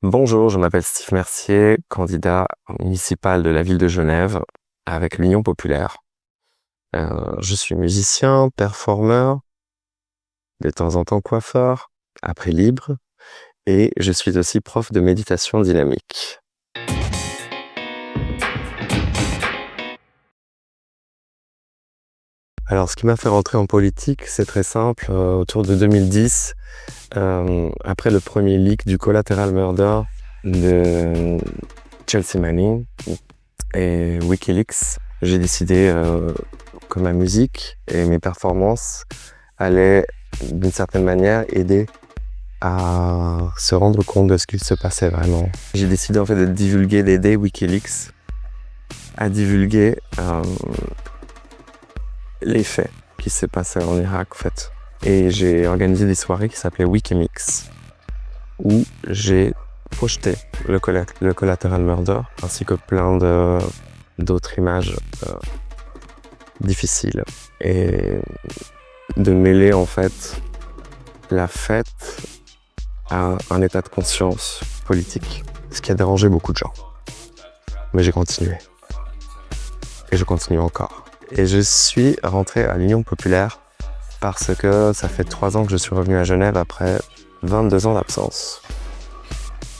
Bonjour, je m'appelle Steve Mercier, candidat municipal de la ville de Genève avec l'Union populaire. Je suis musicien, performeur, de temps en temps coiffeur, après libre, et je suis aussi prof de méditation dynamique. Alors, ce qui m'a fait rentrer en politique, c'est très simple. Autour de 2010, après le premier leak du Collateral Murder de Chelsea Manning et WikiLeaks, j'ai décidé que ma musique et mes performances allaient d'une certaine manière aider à se rendre compte de ce qu'il se passait vraiment. J'ai décidé en fait de divulguer, d'aider WikiLeaks à divulguer les faits qui se passaient en Irak en fait. Et j'ai organisé des soirées qui s'appelaient Wikimix, où j'ai projeté le Collateral Murder ainsi que plein d'autres images difficiles, et de mêler en fait la fête à un état de conscience politique, ce qui a dérangé beaucoup de gens. Mais j'ai continué. Et je continue encore. Et je suis rentré à l'Union populaire parce que ça fait 3 ans que je suis revenu à Genève après 22 ans d'absence.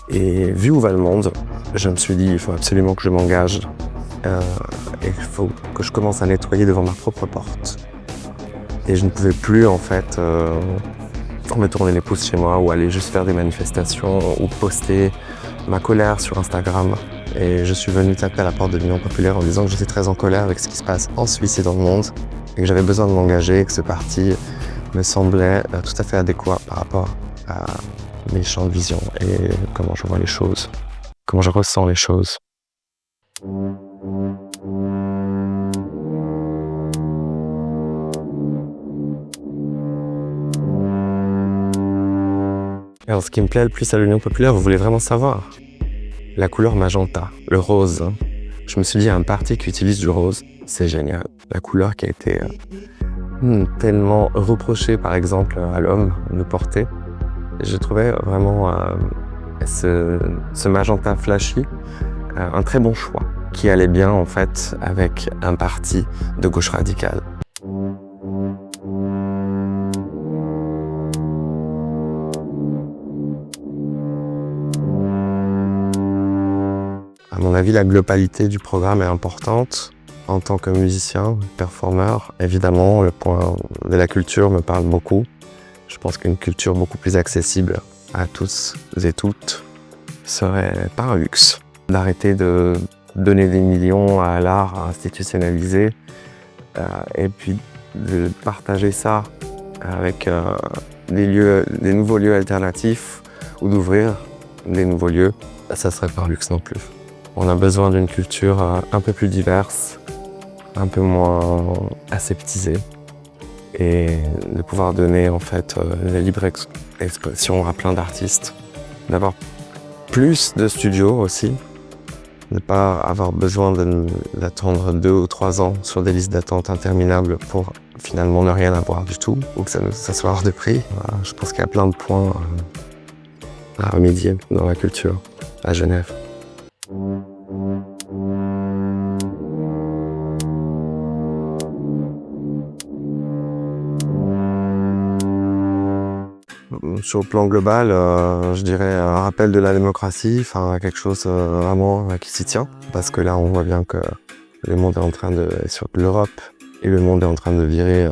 Et vu où va le monde, je me suis dit, il faut absolument que je m'engage. Et il faut que je commence à nettoyer devant ma propre porte. Et je ne pouvais plus, en fait, me tourner les pouces chez moi ou aller juste faire des manifestations ou poster ma colère sur Instagram. Et je suis venu taper à la porte de l'Union populaire en disant que j'étais très en colère avec ce qui se passe en Suisse et dans le monde et que j'avais besoin de m'engager et que ce parti me semblait tout à fait adéquat par rapport à mes champs de vision et comment je vois les choses, comment je ressens les choses. Alors, ce qui me plaît le plus à l'Union populaire, vous voulez vraiment savoir? La couleur magenta, le rose. Je me suis dit, un parti qui utilise du rose, c'est génial. La couleur qui a été tellement reprochée, par exemple, à l'homme de porter. Je trouvais vraiment ce magenta flashy un très bon choix, qui allait bien, en fait, avec un parti de gauche radicale. À mon avis, la globalité du programme est importante. En tant que musicien, performeur, évidemment, le point de la culture me parle beaucoup. Je pense qu'une culture beaucoup plus accessible à tous et toutes serait pas un luxe. D'arrêter de donner des millions à l'art institutionnalisé et puis de partager ça avec des nouveaux lieux alternatifs ou d'ouvrir des nouveaux lieux, ça serait pas un luxe non plus. On a besoin d'une culture un peu plus diverse, un peu moins aseptisée, et de pouvoir donner en fait la libre expression à plein d'artistes, d'avoir plus de studios aussi, de ne pas avoir besoin d'attendre 2 ou 3 ans sur des listes d'attente interminables pour finalement ne rien avoir du tout, ou que ça soit hors de prix. Voilà, je pense qu'il y a plein de points à remédier dans la culture à Genève. Sur le plan global, je dirais un rappel de la démocratie, enfin quelque chose vraiment qui s'y tient, parce que là on voit bien que le monde est en train sur l'Europe et le monde est en train de virer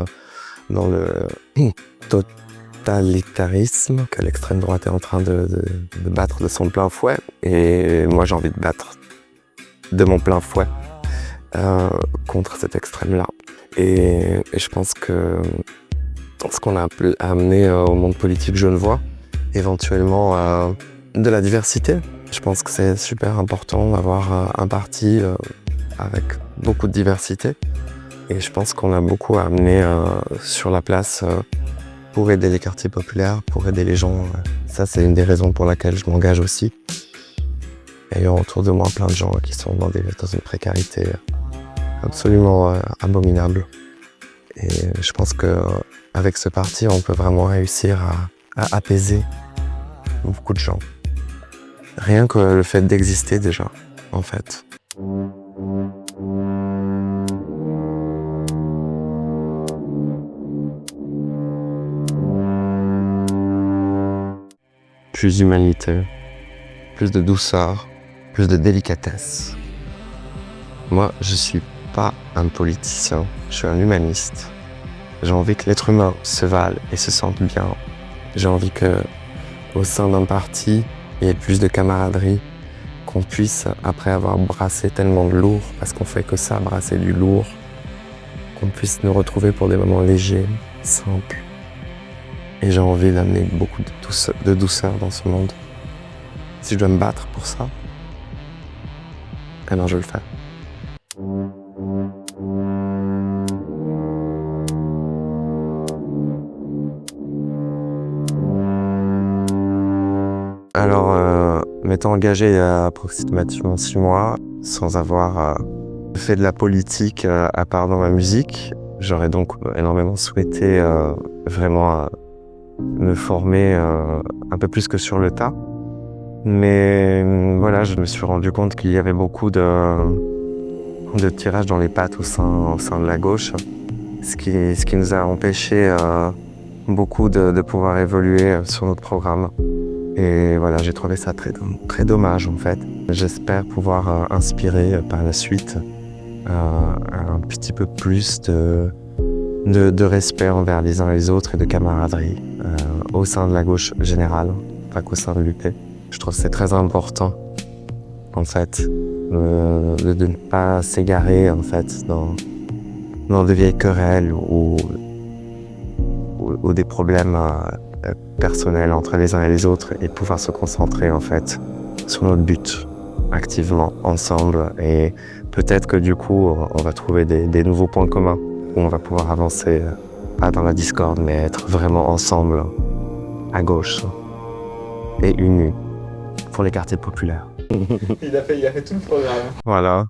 dans le totalitarisme, que l'extrême droite est en train de battre de son plein fouet, et moi j'ai envie de battre de mon plein fouet contre cet extrême-là. Et je pense que ce qu'on a amené au monde politique genevois, éventuellement de la diversité. Je pense que c'est super important d'avoir un parti avec beaucoup de diversité. Et je pense qu'on a beaucoup amené sur la place pour aider les quartiers populaires, pour aider les gens. Ça, c'est une des raisons pour laquelle je m'engage aussi. Ayant autour de moi plein de gens qui sont dans une précarité absolument abominable. Et je pense qu'avec ce parti, on peut vraiment réussir à apaiser beaucoup de gens. Rien que le fait d'exister déjà, en fait. Plus d'humanité, plus de douceur, plus de délicatesse. Moi, je suis pas un politicien, je suis un humaniste. J'ai envie que l'être humain se vale et se sente bien. J'ai envie que, au sein d'un parti, il y ait plus de camaraderie, qu'on puisse, après avoir brassé tellement de lourd, parce qu'on fait que ça, brasser du lourd, qu'on puisse nous retrouver pour des moments légers, simples. Et j'ai envie d'amener beaucoup de douceur dans ce monde. Si je dois me battre pour ça, eh ben je le fais. Alors, m'étant engagé il y a approximativement 6 mois, sans avoir fait de la politique à part dans ma musique, j'aurais donc énormément souhaité vraiment me former un peu plus que sur le tas. Mais voilà, je me suis rendu compte qu'il y avait beaucoup de tirages dans les pattes au sein de la gauche, ce qui nous a empêché beaucoup de pouvoir évoluer sur notre programme. Et voilà, j'ai trouvé ça très dommage en fait. J'espère pouvoir inspirer par la suite un petit peu plus de respect envers les uns les autres et de camaraderie au sein de la gauche générale, pas qu'au sein de l'UP. Je trouve que c'est très important en fait de ne pas s'égarer en fait dans de vieilles querelles ou des problèmes personnels entre les uns et les autres et pouvoir se concentrer en fait sur notre but activement ensemble, et peut-être que du coup on va trouver des nouveaux points communs où on va pouvoir avancer, pas dans la discorde mais être vraiment ensemble à gauche et unis pour les quartiers populaires. Il a fait tout le programme. Voilà.